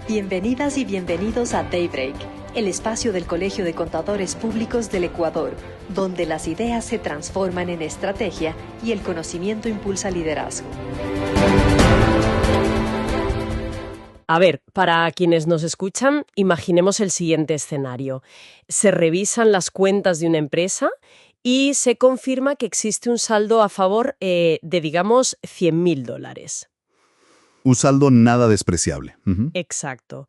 Bienvenidas y bienvenidos a Daybreak, el espacio del Colegio de Contadores Públicos del Ecuador, donde las ideas se transforman en estrategia y el conocimiento impulsa liderazgo. A ver, para quienes nos escuchan, imaginemos el siguiente escenario. Se revisan las cuentas de una empresa y se confirma que existe un saldo a favor de, digamos, $100.000. Un saldo nada despreciable. Exacto.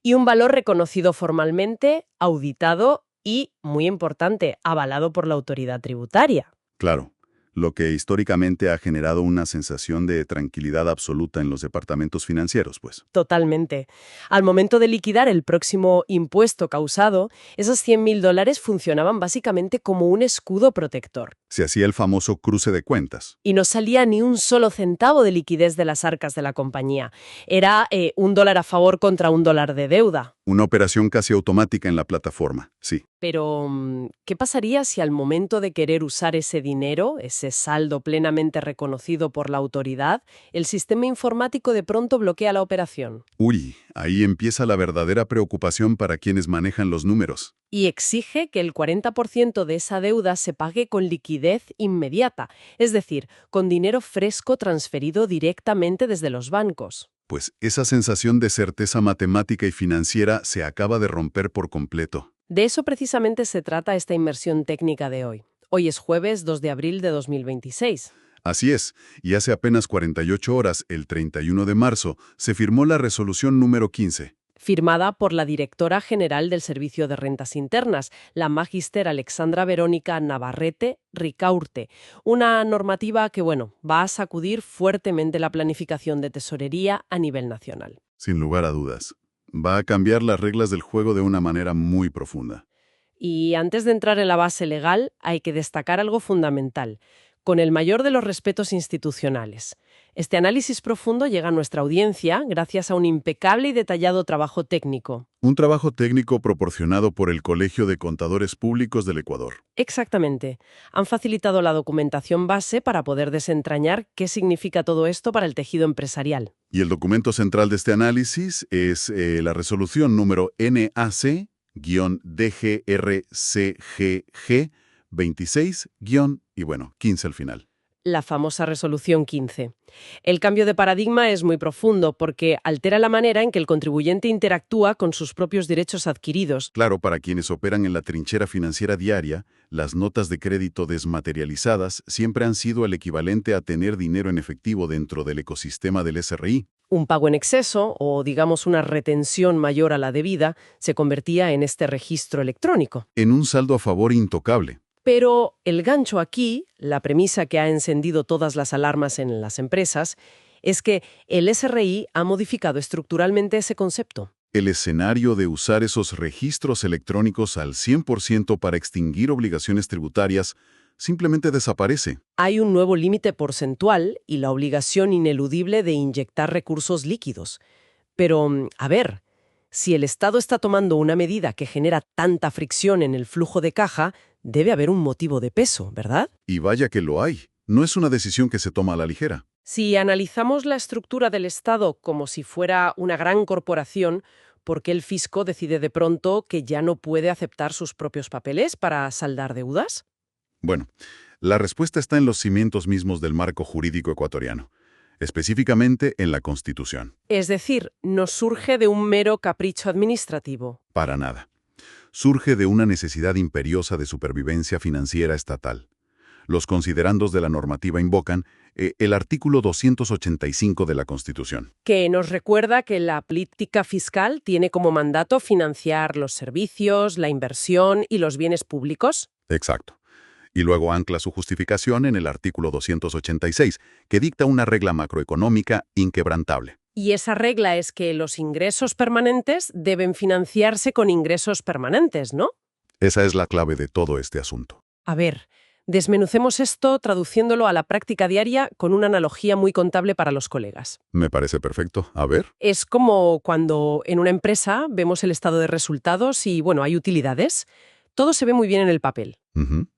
Y un valor reconocido formalmente, auditado y, muy importante, avalado por la autoridad tributaria. Claro, lo que históricamente ha generado una sensación de tranquilidad absoluta en los departamentos financieros, pues. Totalmente. Al momento de liquidar el próximo impuesto causado, esos $100.000 funcionaban básicamente como un escudo protector. Se hacía el famoso cruce de cuentas. Y no salía ni un solo centavo de liquidez de las arcas de la compañía. Era $1 a favor contra $1 de deuda. Una operación casi automática en la plataforma, sí. Pero, ¿qué pasaría si al momento de querer usar ese dinero, ese saldo plenamente reconocido por la autoridad, el sistema informático de pronto bloquea la operación? Uy, ahí empieza la verdadera preocupación para quienes manejan los números. Y exige que el 40% de esa deuda se pague con liquidez inmediata, es decir, con dinero fresco transferido directamente desde los bancos. Pues esa sensación de certeza matemática y financiera se acaba de romper por completo. De eso precisamente se trata esta inmersión técnica de hoy. Hoy es jueves 2 de abril de 2026. Así es, y hace apenas 48 horas, el 31 de marzo, se firmó la resolución número 15. Firmada por la directora general del Servicio de Rentas Internas, la magíster Alexandra Verónica Navarrete Ricaurte, una normativa que, va a sacudir fuertemente la planificación de tesorería a nivel nacional. Sin lugar a dudas. Va a cambiar las reglas del juego de una manera muy profunda. Y antes de entrar en la base legal, hay que destacar algo fundamental, con el mayor de los respetos institucionales. Este análisis profundo llega a nuestra audiencia gracias a un impecable y detallado trabajo técnico. Un trabajo técnico proporcionado por el Colegio de Contadores Públicos del Ecuador. Exactamente. Han facilitado la documentación base para poder desentrañar qué significa todo esto para el tejido empresarial. Y el documento central de este análisis es la resolución número NAC-DGRCGG 26-15 al final. La famosa resolución 15. El cambio de paradigma es muy profundo porque altera la manera en que el contribuyente interactúa con sus propios derechos adquiridos. Claro, para quienes operan en la trinchera financiera diaria, las notas de crédito desmaterializadas siempre han sido el equivalente a tener dinero en efectivo dentro del ecosistema del SRI. Un pago en exceso, o digamos una retención mayor a la debida, se convertía en este registro electrónico. En un saldo a favor intocable. Pero el gancho aquí, la premisa que ha encendido todas las alarmas en las empresas, es que el SRI ha modificado estructuralmente ese concepto. El escenario de usar esos registros electrónicos al 100% para extinguir obligaciones tributarias simplemente desaparece. Hay un nuevo límite porcentual y la obligación ineludible de inyectar recursos líquidos. Pero, a ver, si el Estado está tomando una medida que genera tanta fricción en el flujo de caja, debe haber un motivo de peso, ¿verdad? Y vaya que lo hay. No es una decisión que se toma a la ligera. Si analizamos la estructura del Estado como si fuera una gran corporación, ¿por qué el fisco decide de pronto que ya no puede aceptar sus propios papeles para saldar deudas? Bueno, la respuesta está en los cimientos mismos del marco jurídico ecuatoriano, específicamente en la Constitución. Es decir, no surge de un mero capricho administrativo. Para nada. Surge de una necesidad imperiosa de supervivencia financiera estatal. Los considerandos de la normativa invocan el artículo 285 de la Constitución. Que nos recuerda que la política fiscal tiene como mandato financiar los servicios, la inversión y los bienes públicos. Exacto. Y luego ancla su justificación en el artículo 286, que dicta una regla macroeconómica inquebrantable. Y esa regla es que los ingresos permanentes deben financiarse con ingresos permanentes, ¿no? Esa es la clave de todo este asunto. A ver, desmenucemos esto traduciéndolo a la práctica diaria con una analogía muy contable para los colegas. Me parece perfecto. A ver. Es como cuando en una empresa vemos el estado de resultados y, hay utilidades. Todo se ve muy bien en el papel.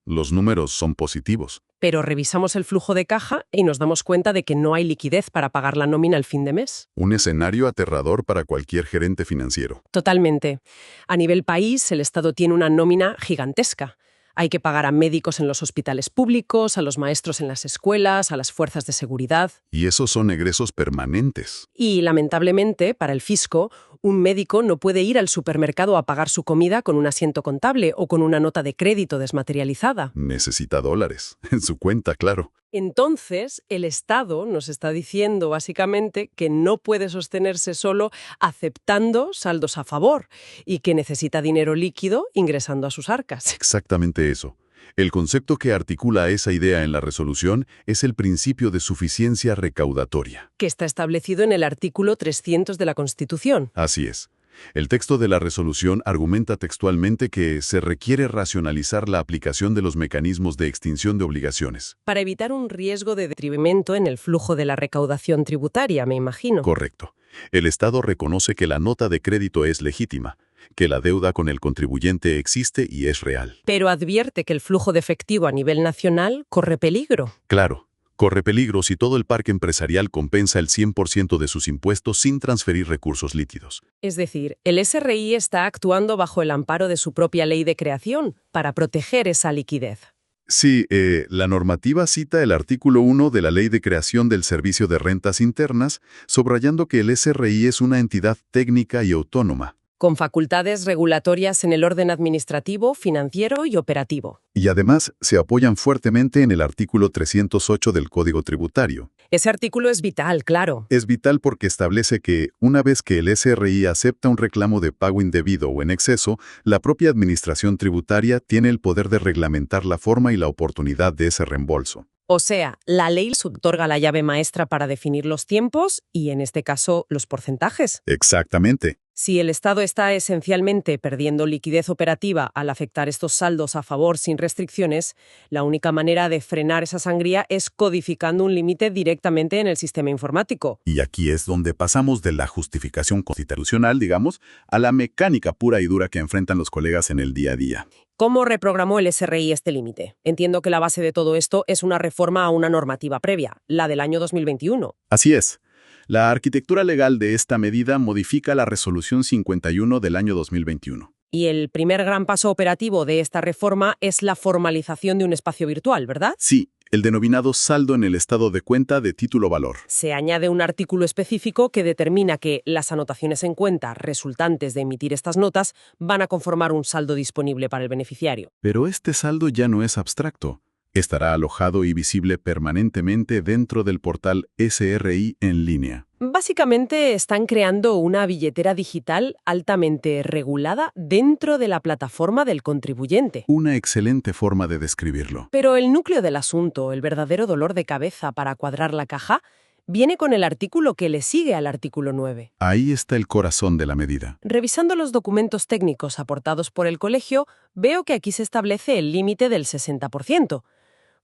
Los números son positivos. pero revisamos el flujo de caja y nos damos cuenta de que no hay liquidez para pagar la nómina al fin de mes. Un escenario aterrador para cualquier gerente financiero. Totalmente. A nivel país, el Estado tiene una nómina gigantesca. Hay que pagar a médicos en los hospitales públicos, a los maestros en las escuelas, a las fuerzas de seguridad. Y esos son egresos permanentes. Y, lamentablemente, para el fisco, un médico no puede ir al supermercado a pagar su comida con un asiento contable o con una nota de crédito desmaterializada. Necesita dólares. En su cuenta, claro. Entonces, el Estado nos está diciendo básicamente que no puede sostenerse solo aceptando saldos a favor y que necesita dinero líquido ingresando a sus arcas. Exactamente eso. El concepto que articula esa idea en la resolución es el principio de suficiencia recaudatoria. Que está establecido en el artículo 300 de la Constitución. Así es. El texto de la resolución argumenta textualmente que se requiere racionalizar la aplicación de los mecanismos de extinción de obligaciones. Para evitar un riesgo de detrimento en el flujo de la recaudación tributaria, me imagino. Correcto. El Estado reconoce que la nota de crédito es legítima, que la deuda con el contribuyente existe y es real. Pero advierte que el flujo de efectivo a nivel nacional corre peligro. Claro. Corre peligro si todo el parque empresarial compensa el 100% de sus impuestos sin transferir recursos líquidos. Es decir, el SRI está actuando bajo el amparo de su propia ley de creación para proteger esa liquidez. Sí, la normativa cita el artículo 1 de la Ley de Creación del Servicio de Rentas Internas, subrayando que el SRI es una entidad técnica y autónoma. Con facultades regulatorias en el orden administrativo, financiero y operativo. Y además se apoyan fuertemente en el artículo 308 del Código Tributario. Ese artículo es vital, claro. Es vital porque establece que, una vez que el SRI acepta un reclamo de pago indebido o en exceso, la propia Administración Tributaria tiene el poder de reglamentar la forma y la oportunidad de ese reembolso. O sea, la ley otorga la llave maestra para definir los tiempos y, en este caso, los porcentajes. Exactamente. Si el Estado está esencialmente perdiendo liquidez operativa al afectar estos saldos a favor sin restricciones, la única manera de frenar esa sangría es codificando un límite directamente en el sistema informático. Y aquí es donde pasamos de la justificación constitucional, digamos, a la mecánica pura y dura que enfrentan los colegas en el día a día. ¿Cómo reprogramó el SRI este límite? Entiendo que la base de todo esto es una reforma a una normativa previa, la del año 2021. Así es. La arquitectura legal de esta medida modifica la Resolución 51 del año 2021. Y el primer gran paso operativo de esta reforma es la formalización de un espacio virtual, ¿verdad? Sí, el denominado saldo en el estado de cuenta de título valor. Se añade un artículo específico que determina que las anotaciones en cuenta resultantes de emitir estas notas van a conformar un saldo disponible para el beneficiario. Pero este saldo ya no es abstracto. Estará alojado y visible permanentemente dentro del portal SRI en línea. Básicamente están creando una billetera digital altamente regulada dentro de la plataforma del contribuyente. Una excelente forma de describirlo. Pero el núcleo del asunto, el verdadero dolor de cabeza para cuadrar la caja, viene con el artículo que le sigue al artículo 9. Ahí está el corazón de la medida. Revisando los documentos técnicos aportados por el colegio, veo que aquí se establece el límite del 60%.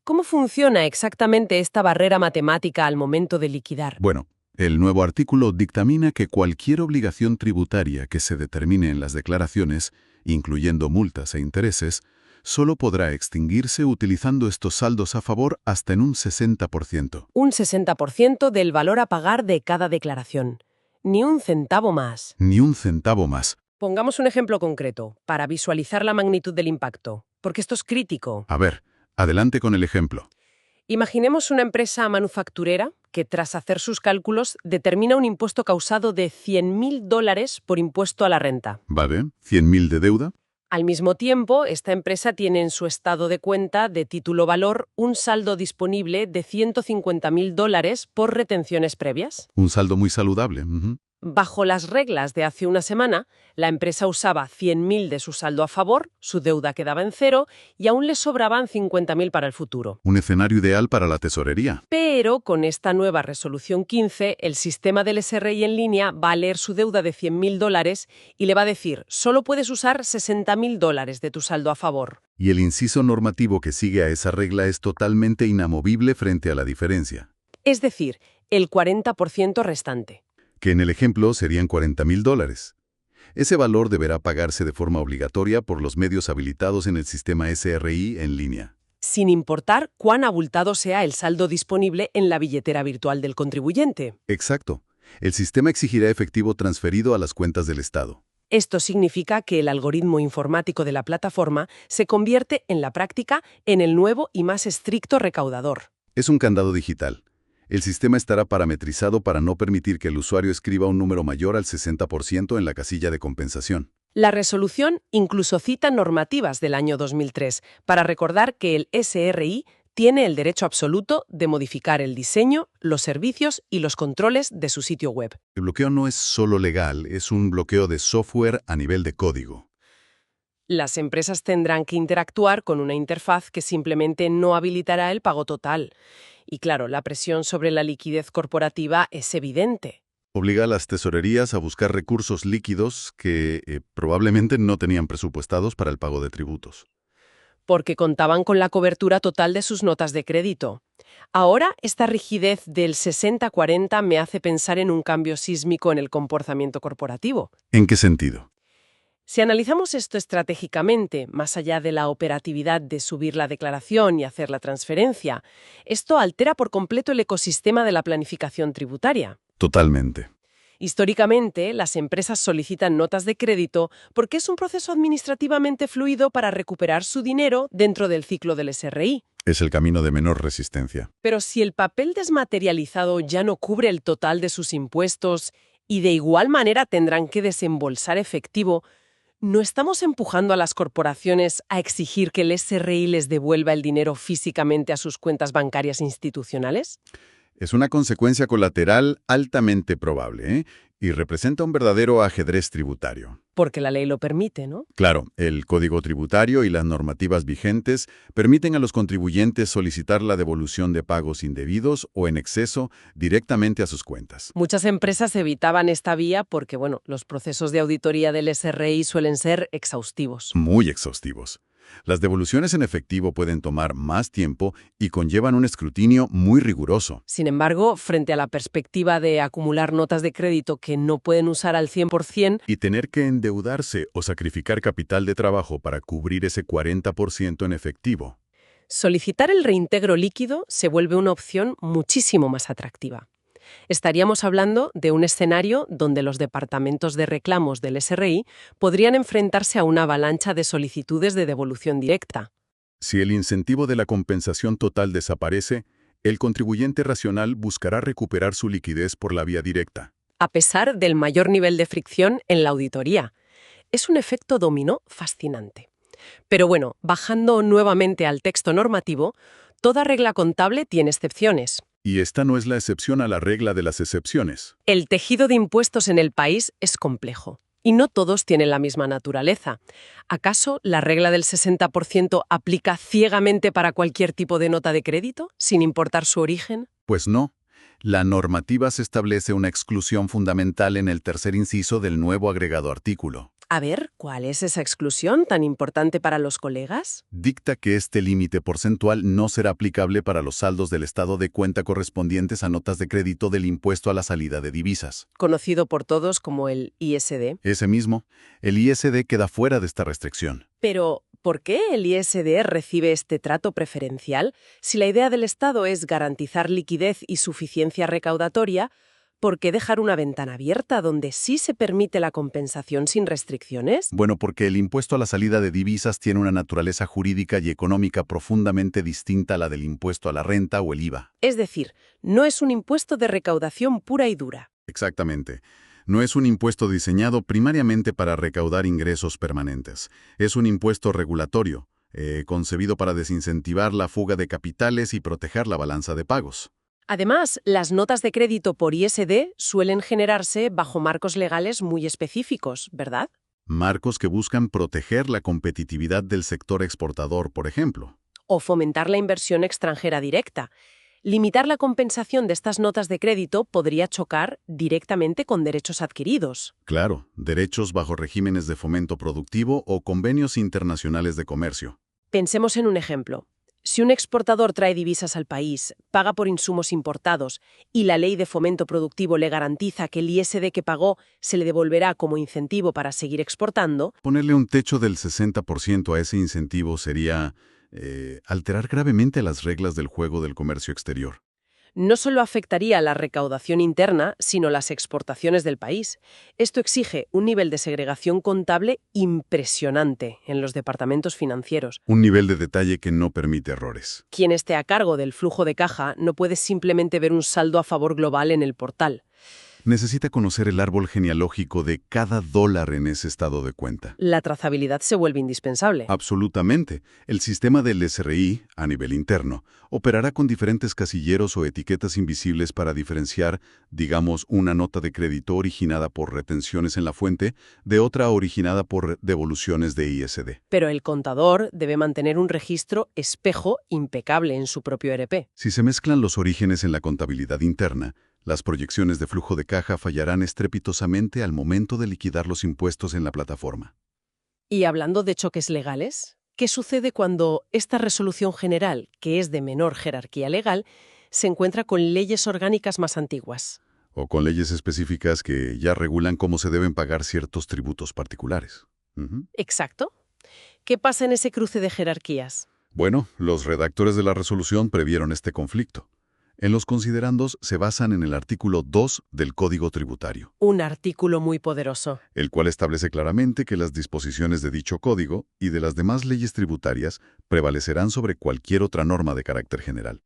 ¿Cómo funciona exactamente esta barrera matemática al momento de liquidar? Bueno, el nuevo artículo dictamina que cualquier obligación tributaria que se determine en las declaraciones, incluyendo multas e intereses, solo podrá extinguirse utilizando estos saldos a favor hasta en un 60%. Un 60% del valor a pagar de cada declaración. Ni un centavo más. Ni un centavo más. Pongamos un ejemplo concreto, para visualizar la magnitud del impacto, porque esto es crítico. A ver, adelante con el ejemplo. Imaginemos una empresa manufacturera que, tras hacer sus cálculos, determina un impuesto causado de $100.000 por impuesto a la renta. Vale, 100.000 de deuda. Al mismo tiempo, esta empresa tiene en su estado de cuenta de título valor un saldo disponible de $150.000 por retenciones previas. Un saldo muy saludable. Bajo las reglas de hace una semana, la empresa usaba 100.000 de su saldo a favor, su deuda quedaba en cero y aún le sobraban 50.000 para el futuro. Un escenario ideal para la tesorería. Pero con esta nueva resolución 15, el sistema del SRI en línea va a leer su deuda de $100.000 y le va a decir, solo puedes usar $60.000 de tu saldo a favor. Y el inciso normativo que sigue a esa regla es totalmente inamovible frente a la diferencia. Es decir, el 40% restante. Que en el ejemplo serían $40.000. Ese valor deberá pagarse de forma obligatoria por los medios habilitados en el sistema SRI en línea. sin importar cuán abultado sea el saldo disponible en la billetera virtual del contribuyente. Exacto. El sistema exigirá efectivo transferido a las cuentas del Estado. Esto significa que el algoritmo informático de la plataforma se convierte en la práctica en el nuevo y más estricto recaudador. Es un candado digital. El sistema estará parametrizado para no permitir que el usuario escriba un número mayor al 60% en la casilla de compensación. La resolución incluso cita normativas del año 2003 para recordar que el SRI tiene el derecho absoluto de modificar el diseño, los servicios y los controles de su sitio web. El bloqueo no es solo legal, es un bloqueo de software a nivel de código. Las empresas tendrán que interactuar con una interfaz que simplemente no habilitará el pago total. Y claro, la presión sobre la liquidez corporativa es evidente. Obliga a las tesorerías a buscar recursos líquidos que probablemente no tenían presupuestados para el pago de tributos. Porque contaban con la cobertura total de sus notas de crédito. Ahora, esta rigidez del 60-40 me hace pensar en un cambio sísmico en el comportamiento corporativo. ¿En qué sentido? Si analizamos esto estratégicamente, más allá de la operatividad de subir la declaración y hacer la transferencia, esto altera por completo el ecosistema de la planificación tributaria. Totalmente. Históricamente, las empresas solicitan notas de crédito porque es un proceso administrativamente fluido para recuperar su dinero dentro del ciclo del SRI. Es el camino de menor resistencia. Pero si el papel desmaterializado ya no cubre el total de sus impuestos y de igual manera tendrán que desembolsar efectivo, ¿no estamos empujando a las corporaciones a exigir que el SRI les devuelva el dinero físicamente a sus cuentas bancarias institucionales? Es una consecuencia colateral altamente probable, y representa un verdadero ajedrez tributario. Porque la ley lo permite, ¿no? Claro, el Código Tributario y las normativas vigentes permiten a los contribuyentes solicitar la devolución de pagos indebidos o en exceso directamente a sus cuentas. Muchas empresas evitaban esta vía porque, los procesos de auditoría del SRI suelen ser exhaustivos. Muy exhaustivos. Las devoluciones en efectivo pueden tomar más tiempo y conllevan un escrutinio muy riguroso. Sin embargo, frente a la perspectiva de acumular notas de crédito que no pueden usar al 100%, y tener que endeudarse o sacrificar capital de trabajo para cubrir ese 40% en efectivo. Solicitar el reintegro líquido se vuelve una opción muchísimo más atractiva. Estaríamos hablando de un escenario donde los departamentos de reclamos del SRI podrían enfrentarse a una avalancha de solicitudes de devolución directa. Si el incentivo de la compensación total desaparece, el contribuyente racional buscará recuperar su liquidez por la vía directa. A pesar del mayor nivel de fricción en la auditoría. Es un efecto dominó fascinante. Pero bajando nuevamente al texto normativo, toda regla contable tiene excepciones. Y esta no es la excepción a la regla de las excepciones. El tejido de impuestos en el país es complejo, y no todos tienen la misma naturaleza. ¿Acaso la regla del 60% aplica ciegamente para cualquier tipo de nota de crédito, sin importar su origen? Pues no. La normativa se establece una exclusión fundamental en el tercer inciso del nuevo agregado artículo. A ver, ¿cuál es esa exclusión tan importante para los colegas? Dicta que este límite porcentual no será aplicable para los saldos del estado de cuenta correspondientes a notas de crédito del impuesto a la salida de divisas. Conocido por todos como el ISD. Ese mismo, el ISD queda fuera de esta restricción. Pero, ¿por qué el ISD recibe este trato preferencial si la idea del Estado es garantizar liquidez y suficiencia recaudatoria? ¿Por qué dejar una ventana abierta donde sí se permite la compensación sin restricciones? Bueno, porque el impuesto a la salida de divisas tiene una naturaleza jurídica y económica profundamente distinta a la del impuesto a la renta o el IVA. Es decir, no es un impuesto de recaudación pura y dura. Exactamente. No es un impuesto diseñado primariamente para recaudar ingresos permanentes. Es un impuesto regulatorio, concebido para desincentivar la fuga de capitales y proteger la balanza de pagos. Además, las notas de crédito por ISD suelen generarse bajo marcos legales muy específicos, ¿verdad? Marcos que buscan proteger la competitividad del sector exportador, por ejemplo. O fomentar la inversión extranjera directa. Limitar la compensación de estas notas de crédito podría chocar directamente con derechos adquiridos. Claro, derechos bajo regímenes de fomento productivo o convenios internacionales de comercio. Pensemos en un ejemplo. Si un exportador trae divisas al país, paga por insumos importados y la ley de fomento productivo le garantiza que el ISD que pagó se le devolverá como incentivo para seguir exportando, ponerle un techo del 60% a ese incentivo sería alterar gravemente las reglas del juego del comercio exterior. No solo afectaría la recaudación interna, sino las exportaciones del país. Esto exige un nivel de segregación contable impresionante en los departamentos financieros. Un nivel de detalle que no permite errores. Quien esté a cargo del flujo de caja no puede simplemente ver un saldo a favor global en el portal. Necesita conocer el árbol genealógico de cada dólar en ese estado de cuenta. La trazabilidad se vuelve indispensable. Absolutamente. El sistema del SRI, a nivel interno, operará con diferentes casilleros o etiquetas invisibles para diferenciar, digamos, una nota de crédito originada por retenciones en la fuente de otra originada por devoluciones de ISD. Pero el contador debe mantener un registro espejo impecable en su propio ERP. Si se mezclan los orígenes en la contabilidad interna, las proyecciones de flujo de caja fallarán estrepitosamente al momento de liquidar los impuestos en la plataforma. Y hablando de choques legales, ¿qué sucede cuando esta resolución general, que es de menor jerarquía legal, se encuentra con leyes orgánicas más antiguas? O con leyes específicas que ya regulan cómo se deben pagar ciertos tributos particulares. Exacto. ¿Qué pasa en ese cruce de jerarquías? Bueno, los redactores de la resolución previeron este conflicto. En los considerandos se basan en el artículo 2 del Código Tributario, Un artículo muy poderoso. el cual establece claramente que las disposiciones de dicho código y de las demás leyes tributarias prevalecerán sobre cualquier otra norma de carácter general.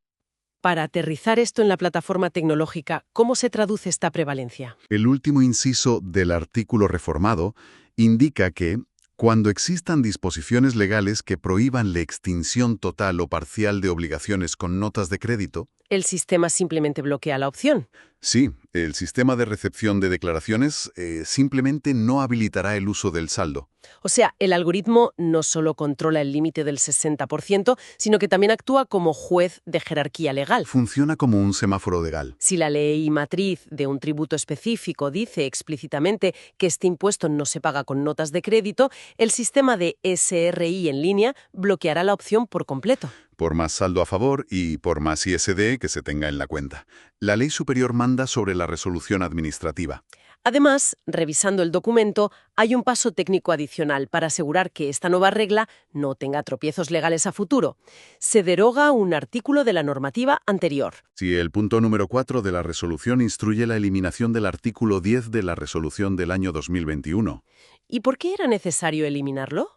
Para aterrizar esto en la plataforma tecnológica, ¿cómo se traduce esta prevalencia? El último inciso del artículo reformado indica que, cuando existan disposiciones legales que prohíban la extinción total o parcial de obligaciones con notas de crédito, El sistema simplemente bloquea la opción. sí, el sistema de recepción de declaraciones simplemente no habilitará el uso del saldo. O sea, el algoritmo no solo controla el límite del 60%, sino que también actúa como juez de jerarquía legal. Funciona como un semáforo legal. Si la ley matriz de un tributo específico dice explícitamente que este impuesto no se paga con notas de crédito, el sistema de SRI en línea bloqueará la opción por completo. Por más saldo a favor y por más ISD que se tenga en la cuenta. La ley superior manda sobre la resolución administrativa. Además, revisando el documento, hay un paso técnico adicional para asegurar que esta nueva regla no tenga tropiezos legales a futuro. Se deroga un artículo de la normativa anterior. Si el punto número 4 de la resolución instruye la eliminación del artículo 10 de la resolución del año 2021. ¿Y por qué era necesario eliminarlo?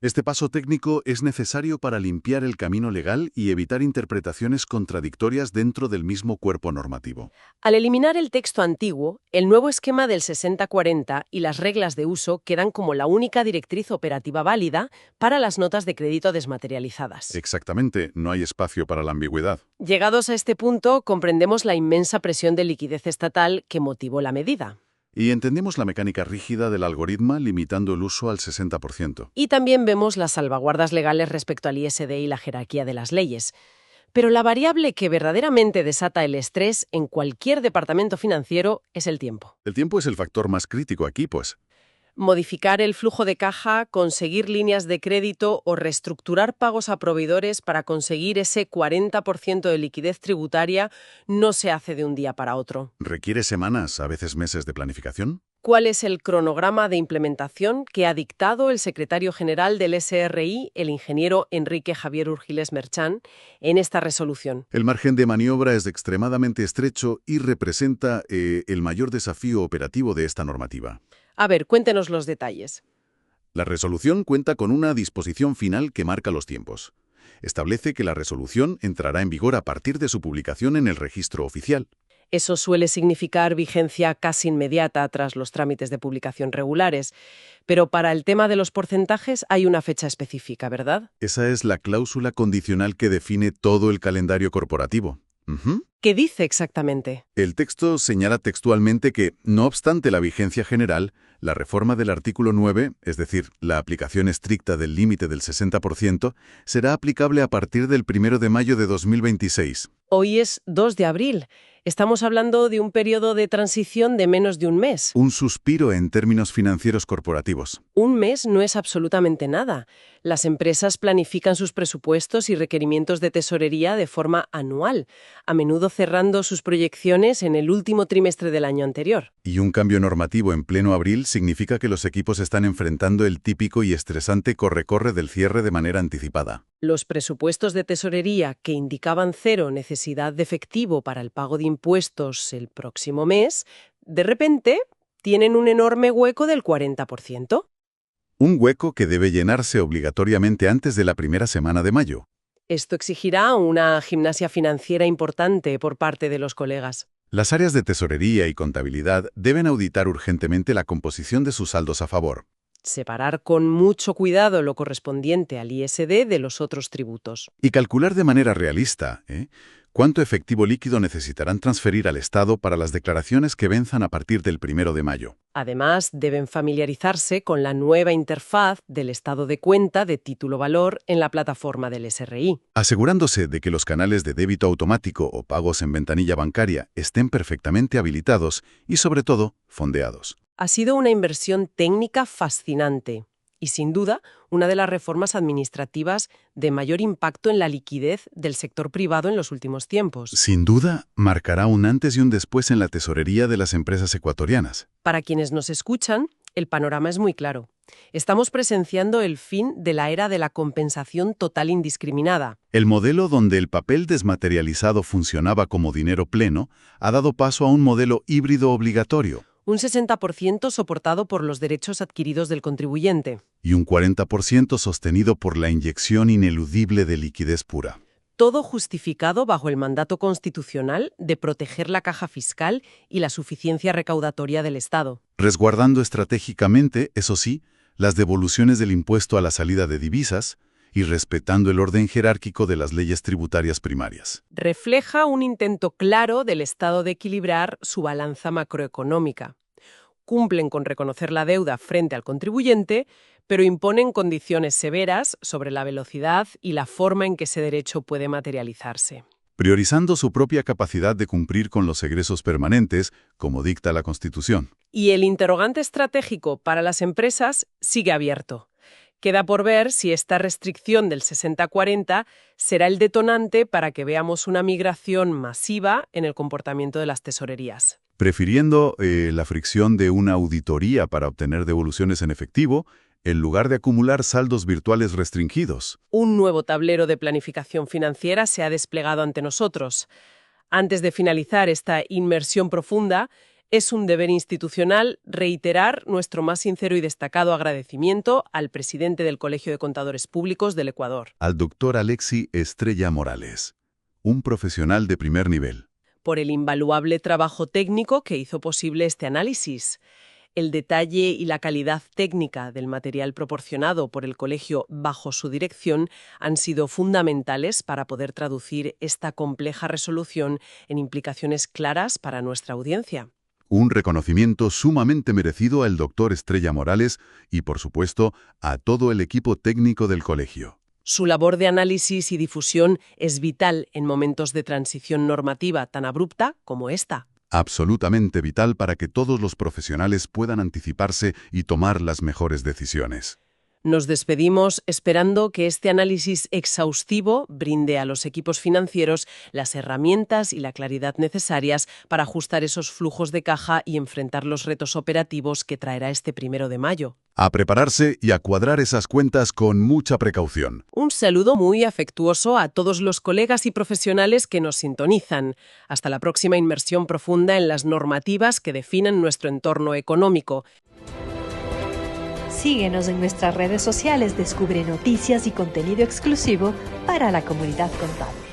Este paso técnico es necesario para limpiar el camino legal y evitar interpretaciones contradictorias dentro del mismo cuerpo normativo. Al eliminar el texto antiguo, el nuevo esquema del 60-40 y las reglas de uso quedan como la única directriz operativa válida para las notas de crédito desmaterializadas. Exactamente, no hay espacio para la ambigüedad. Llegados a este punto, comprendemos la inmensa presión de liquidez estatal que motivó la medida. Y entendemos la mecánica rígida del algoritmo limitando el uso al 60%. Y también vemos las salvaguardas legales respecto al ISD y la jerarquía de las leyes. Pero la variable que verdaderamente desata el estrés en cualquier departamento financiero es el tiempo. El tiempo es el factor más crítico aquí, pues. Modificar el flujo de caja, conseguir líneas de crédito o reestructurar pagos a proveedores para conseguir ese 40% de liquidez tributaria no se hace de un día para otro. ¿Requiere semanas, a veces meses de planificación? ¿Cuál es el cronograma de implementación que ha dictado el secretario general del SRI, el ingeniero Enrique Javier Urgiles Merchán, en esta resolución? El margen de maniobra es extremadamente estrecho y representa el mayor desafío operativo de esta normativa. A ver, cuéntenos los detalles. La resolución cuenta con una disposición final que marca los tiempos. Establece que la resolución entrará en vigor a partir de su publicación en el registro oficial. Eso suele significar vigencia casi inmediata tras los trámites de publicación regulares. Pero para el tema de los porcentajes hay una fecha específica, ¿verdad? Esa es la cláusula condicional que define todo el calendario corporativo. ¿Qué dice exactamente? El texto señala textualmente que, no obstante la vigencia general, la reforma del artículo 9, es decir, la aplicación estricta del límite del 60%, será aplicable a partir del 1 de mayo de 2026. Hoy es 2 de abril. Estamos hablando de un periodo de transición de menos de un mes. Un suspiro en términos financieros corporativos. Un mes no es absolutamente nada. Las empresas planifican sus presupuestos y requerimientos de tesorería de forma anual, a menudo cerrando sus proyecciones en el último trimestre del año anterior. Y un cambio normativo en pleno abril significa que los equipos están enfrentando el típico y estresante corre-corre del cierre de manera anticipada. Los presupuestos de tesorería que indicaban cero necesidad de efectivo para el pago de impuestos el próximo mes, de repente tienen un enorme hueco del 40%. Un hueco que debe llenarse obligatoriamente antes de la primera semana de mayo. Esto exigirá una gimnasia financiera importante por parte de los colegas. Las áreas de tesorería y contabilidad deben auditar urgentemente la composición de sus saldos a favor. Separar con mucho cuidado lo correspondiente al ISD de los otros tributos. Y calcular de manera realista, cuánto efectivo líquido necesitarán transferir al Estado para las declaraciones que venzan a partir del 1 de mayo. Además, deben familiarizarse con la nueva interfaz del estado de cuenta de título-valor en la plataforma del SRI. Asegurándose de que los canales de débito automático o pagos en ventanilla bancaria estén perfectamente habilitados y, sobre todo, fondeados. Ha sido una inversión técnica fascinante y, sin duda, una de las reformas administrativas de mayor impacto en la liquidez del sector privado en los últimos tiempos. Sin duda, marcará un antes y un después en la tesorería de las empresas ecuatorianas. Para quienes nos escuchan, el panorama es muy claro. Estamos presenciando el fin de la era de la compensación total indiscriminada. El modelo donde el papel desmaterializado funcionaba como dinero pleno ha dado paso a un modelo híbrido obligatorio. Un 60% soportado por los derechos adquiridos del contribuyente. Y un 40% sostenido por la inyección ineludible de liquidez pura. Todo justificado bajo el mandato constitucional de proteger la caja fiscal y la suficiencia recaudatoria del Estado. Resguardando estratégicamente, eso sí, las devoluciones del impuesto a la salida de divisas y respetando el orden jerárquico de las leyes tributarias primarias. Refleja un intento claro del Estado de equilibrar su balanza macroeconómica. Cumplen con reconocer la deuda frente al contribuyente, pero imponen condiciones severas sobre la velocidad y la forma en que ese derecho puede materializarse. Priorizando su propia capacidad de cumplir con los egresos permanentes, como dicta la Constitución. Y el interrogante estratégico para las empresas sigue abierto. Queda por ver si esta restricción del 60-40 será el detonante para que veamos una migración masiva en el comportamiento de las tesorerías. Prefiriendo la fricción de una auditoría para obtener devoluciones en efectivo, en lugar de acumular saldos virtuales restringidos. Un nuevo tablero de planificación financiera se ha desplegado ante nosotros. Antes de finalizar esta inmersión profunda, es un deber institucional reiterar nuestro más sincero y destacado agradecimiento al presidente del Colegio de Contadores Públicos del Ecuador. Al doctor Alexi Estrella Morales, un profesional de primer nivel. Por el invaluable trabajo técnico que hizo posible este análisis. El detalle y la calidad técnica del material proporcionado por el colegio bajo su dirección han sido fundamentales para poder traducir esta compleja resolución en implicaciones claras para nuestra audiencia. Un reconocimiento sumamente merecido al doctor Estrella Morales y, por supuesto, a todo el equipo técnico del colegio. Su labor de análisis y difusión es vital en momentos de transición normativa tan abrupta como esta. Absolutamente vital para que todos los profesionales puedan anticiparse y tomar las mejores decisiones. Nos despedimos esperando que este análisis exhaustivo brinde a los equipos financieros las herramientas y la claridad necesarias para ajustar esos flujos de caja y enfrentar los retos operativos que traerá este 1 de mayo. A prepararse y a cuadrar esas cuentas con mucha precaución. Un saludo muy afectuoso a todos los colegas y profesionales que nos sintonizan. Hasta la próxima inmersión profunda en las normativas que definen nuestro entorno económico. Síguenos en nuestras redes sociales, descubre noticias y contenido exclusivo para la comunidad contable.